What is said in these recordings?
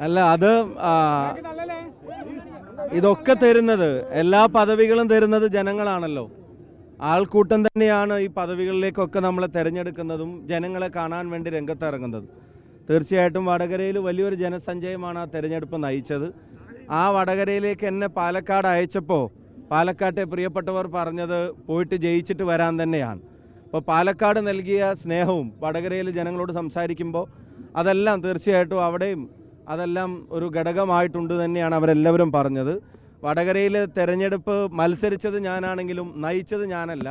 അല്ല, അത് ഇതൊക്കെ തരുന്നത്, എല്ലാ പദവികളും തരുന്നത് ജനങ്ങളാണല്ലോ. ആൾക്കൂട്ടം തന്നെയാണ് ഈ പദവികളിലേക്കൊക്കെ നമ്മളെ തിരഞ്ഞെടുക്കുന്നതും ജനങ്ങളെ കാണാൻ വേണ്ടി രംഗത്തിറങ്ങുന്നത്. തീർച്ചയായിട്ടും വടകരയിൽ വലിയൊരു ജനസഞ്ചയമാണ് ആ തെരഞ്ഞെടുപ്പ് നയിച്ചത്. ആ വടകരയിലേക്ക് എന്നെ പാലക്കാട് അയച്ചപ്പോൾ പാലക്കാട്ടെ പ്രിയപ്പെട്ടവർ പറഞ്ഞത് പോയിട്ട് ജയിച്ചിട്ട് വരാൻ തന്നെയാണ്. അപ്പോൾ പാലക്കാട് നൽകിയ സ്നേഹവും വടകരയിൽ ജനങ്ങളോട് സംസാരിക്കുമ്പോൾ അതെല്ലാം തീർച്ചയായിട്ടും അവിടെയും അതെല്ലാം ഒരു ഘടകമായിട്ടുണ്ട് തന്നെയാണ് അവരെല്ലാവരും പറഞ്ഞത്. വടകരയിലെ തെരഞ്ഞെടുപ്പ് മത്സരിച്ചത് ഞാനാണെങ്കിലും നയിച്ചത് ഞാനല്ല,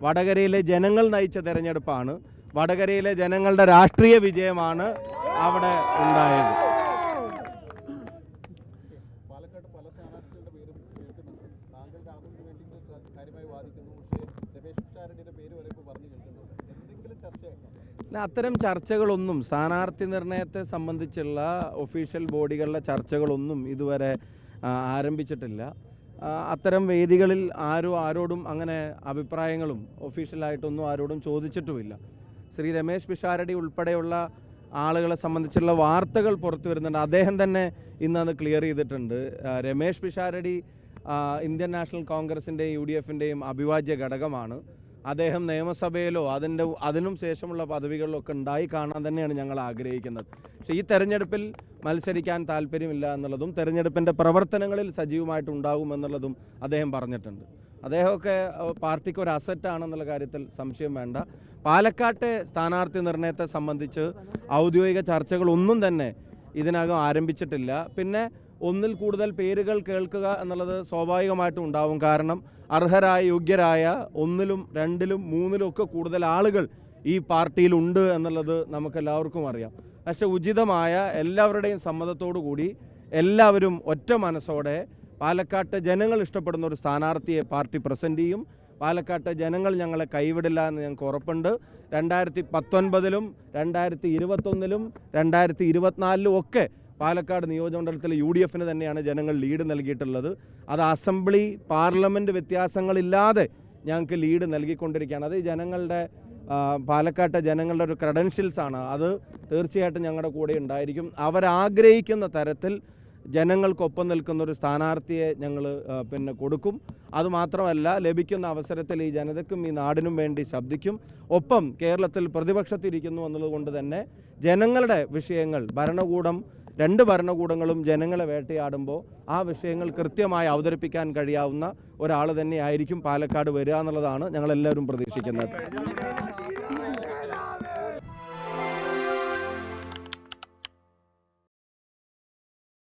വടകരയിലെ ജനങ്ങൾ നയിച്ച തെരഞ്ഞെടുപ്പാണ്. വടകരയിലെ ജനങ്ങളുടെ രാഷ്ട്രീയ വിജയമാണ് അവിടെ ഉണ്ടായത്. അത്തരം ചർച്ചകളൊന്നും, സ്ഥാനാർത്ഥി നിർണയത്തെ സംബന്ധിച്ചുള്ള ഒഫീഷ്യൽ ബോഡികളുടെ ചർച്ചകളൊന്നും ഇതുവരെ ആരംഭിച്ചിട്ടില്ല. അത്തരം വേദികളിൽ ആരോടും അങ്ങനെ അഭിപ്രായങ്ങളും ഒഫീഷ്യലായിട്ടൊന്നും ആരോടും ചോദിച്ചിട്ടുമില്ല. ശ്രീ രമേശ് പിഷാരടി ഉൾപ്പെടെയുള്ള ആളുകളെ സംബന്ധിച്ചുള്ള വാർത്തകൾ പുറത്തു വരുന്നുണ്ട്. അദ്ദേഹം തന്നെ ഇന്നത് ക്ലിയർ ചെയ്തിട്ടുണ്ട്. രമേശ് പിഷാരടി ഇന്ത്യൻ നാഷണൽ കോൺഗ്രസിൻ്റെയും UDFൻ്റെയും അവിഭാജ്യ ഘടകമാണ്. അദ്ദേഹം നിയമസഭയിലോ അതിനും ശേഷമുള്ള പദവികളിലൊക്കെ ഉണ്ടായി കാണാൻ തന്നെയാണ് ഞങ്ങൾ ആഗ്രഹിക്കുന്നത്. പക്ഷേ ഈ തെരഞ്ഞെടുപ്പിൽ മത്സരിക്കാൻ താല്പര്യമില്ല എന്നുള്ളതും തെരഞ്ഞെടുപ്പിൻ്റെ പ്രവർത്തനങ്ങളിൽ സജീവമായിട്ടുണ്ടാകുമെന്നുള്ളതും അദ്ദേഹം പറഞ്ഞിട്ടുണ്ട്. അദ്ദേഹമൊക്കെ പാർട്ടിക്ക് ഒരു അസറ്റാണെന്നുള്ള കാര്യത്തിൽ സംശയം വേണ്ട. പാലക്കാട്ടെ സ്ഥാനാർത്ഥി നിർണയത്തെ സംബന്ധിച്ച് ഔദ്യോഗിക ചർച്ചകളൊന്നും തന്നെ ഇതിനകം ആരംഭിച്ചിട്ടില്ല. പിന്നെ ഒന്നിൽ കൂടുതൽ പേരുകൾ കേൾക്കുക എന്നുള്ളത് സ്വാഭാവികമായിട്ടും ഉണ്ടാവും. കാരണം അർഹരായ, യോഗ്യരായ 1ലും 2ലും 3ലും ഒക്കെ കൂടുതൽ ആളുകൾ ഈ പാർട്ടിയിലുണ്ട് എന്നുള്ളത് നമുക്കെല്ലാവർക്കും അറിയാം. പക്ഷെ ഉചിതമായ എല്ലാവരുടെയും സമ്മതത്തോടു കൂടി എല്ലാവരും ഒറ്റ മനസ്സോടെ പാലക്കാട്ട് ജനങ്ങൾ ഇഷ്ടപ്പെടുന്ന ഒരു സ്ഥാനാർത്ഥിയെ പാർട്ടി പ്രസൻറ്റ് ചെയ്യും. പാലക്കാട്ട് ജനങ്ങൾ ഞങ്ങളെ കൈവിടില്ല എന്ന് ഞങ്ങൾക്ക് ഉറപ്പുണ്ട്. 2019ലും 2021ലും 2024ലും ഒക്കെ പാലക്കാട് നിയോജകമണ്ഡലത്തിൽ UDFന് തന്നെയാണ് ജനങ്ങൾ ലീഡ് നൽകിയിട്ടുള്ളത്. അത് അസംബ്ലി, പാർലമെൻറ്റ് വ്യത്യാസങ്ങളില്ലാതെ ഞങ്ങൾക്ക് ലീഡ് നൽകിക്കൊണ്ടിരിക്കുകയാണ്. അത് ജനങ്ങളുടെ പാലക്കാട്ടെ ജനങ്ങളുടെ ഒരു ക്രെഡൻഷ്യൽസാണ്. അത് തീർച്ചയായിട്ടും ഞങ്ങളുടെ കൂടെ ഉണ്ടായിരിക്കും. അവരാഗ്രഹിക്കുന്ന തരത്തിൽ ജനങ്ങൾക്കൊപ്പം നിൽക്കുന്ന ഒരു സ്ഥാനാർത്ഥിയെ ഞങ്ങൾ കൊടുക്കും. അതുമാത്രമല്ല, ലഭിക്കുന്ന അവസരത്തിൽ ഈ ജനതയ്ക്കും ഈ നാടിനും വേണ്ടി ശബ്ദിക്കും. ഒപ്പം കേരളത്തിൽ പ്രതിപക്ഷത്തിരിക്കുന്നു എന്നുള്ളതുകൊണ്ട് തന്നെ ജനങ്ങളുടെ വിഷയങ്ങൾ രണ്ട് ഭരണകൂടങ്ങളും ജനങ്ങളെ വേട്ടയാടുമ്പോൾ ആ വിഷയങ്ങൾ കൃത്യമായി അവതരിപ്പിക്കാൻ കഴിയാവുന്ന ഒരാൾ തന്നെയായിരിക്കും പാലക്കാട് വരിക എന്നുള്ളതാണ് ഞങ്ങളെല്ലാവരും പ്രതീക്ഷിക്കുന്നത്.